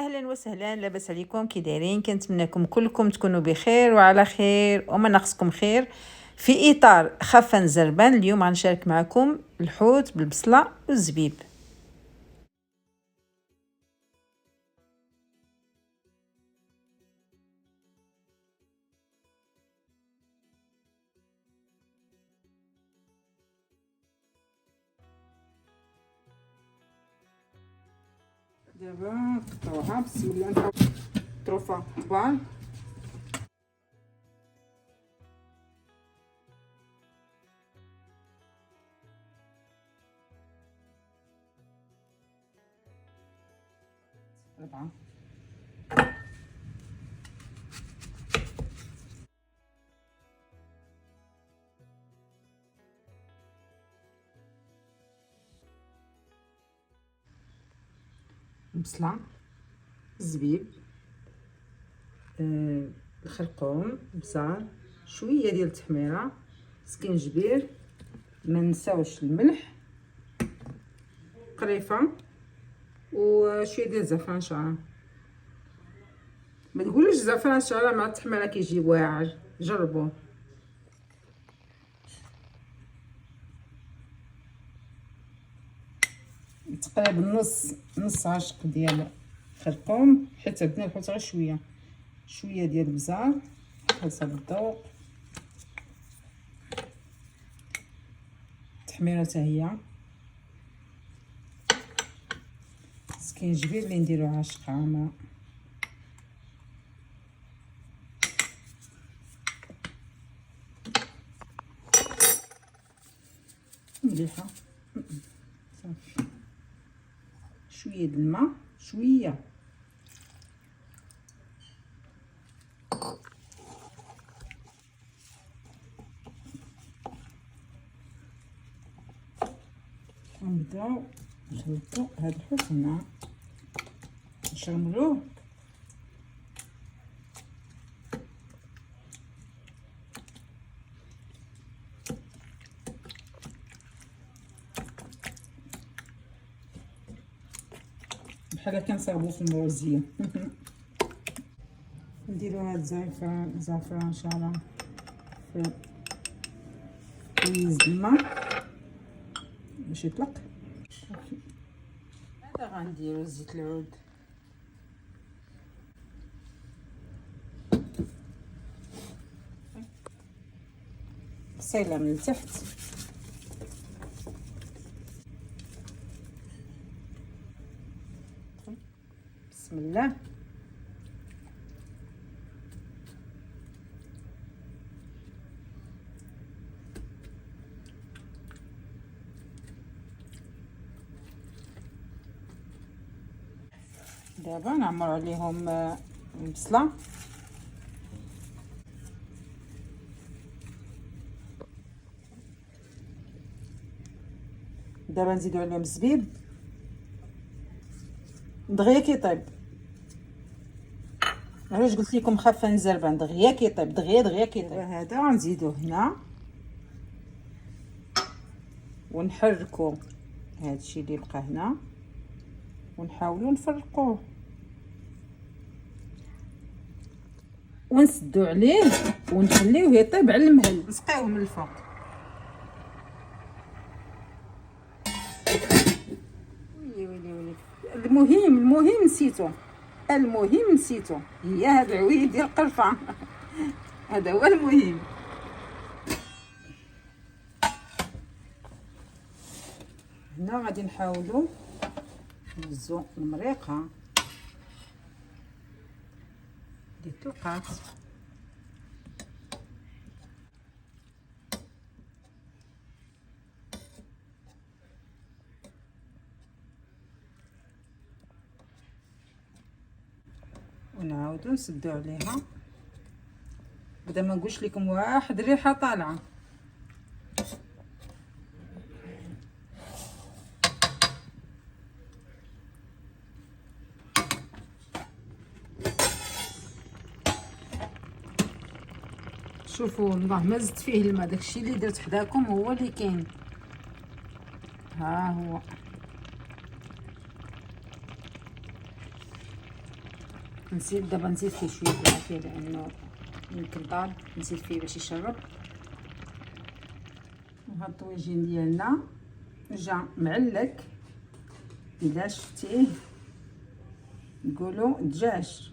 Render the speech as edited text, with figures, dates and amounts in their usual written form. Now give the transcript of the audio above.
اهلا وسهلا، لاباس عليكم؟ كي دايرين؟ كنتمنىكم كلكم تكونوا بخير وعلى خير وما ناقصكم خير. في اطار خفن زربان اليوم غنشارك معكم الحوت بالبصله والزبيب. دابا نقطعوها بسم الله، نحط طروفه كبار ربعه. البصله، الزبيب، الخرقوم، البزار، شويه ديال التحميره، سكينجبير، ما نساوش الملح، قريفه وشويه ديال الزعفران شعره. ما تقولوش الزعفران شعره مع التحميره كيجي واعر، جربوه. تقريبا نص عشق ديال الخرقوم، حيت عندنا نحط غير شويه ديال البزار حسب الذوق، التحميره حتى هي، سكينجبير اللي نديرو عاشق عامه، مليحه صافي، شويه د الماء، شويه نبداو نخلطو هاد الحوت هنا، نشرملوه بحال كنصاوبو في المروزيه. نديرو هاد الزعفران شعره في كيز الماء باش يطلق. هذا غنديرو زيت العود، غسيله من التحت، بسم الله. دابا نعمر عليهم البصله، دابا نزيدو عليهم الزبيب دغيا كيطيب. علاش قلت لكم خافه نزربان؟ دغيا كيطيب، دغيا كيطيب. هذا غنزيدوه هنا ونحركو هادشي اللي بقى هنا ونحاولوا نفرقوه ونسدو عليه ونخليوه يطيب على المهل، نسقيوه من الفوق. ويلي المهم نسيتو، هي هاد العويد ديال القرفه. هذا هو المهم. هنا غادي نحاولوا نهزو المريقه ديال الطلقات، ونعاودو نسدو عليها بدا ما نقولش لكم واحد الريحه طالعه. شوفوا والله ما زدت فيه الماء، داكشي اللي درت حداكم هو اللي كاين. ها هو نزيد دابا نزيد فيه شويه بالعافيه لانه يمكن طال، نزيد فيه باش يشرب. وهاد الطويجين ديالنا جا معلك، الا شفتيه قولوا دجاج.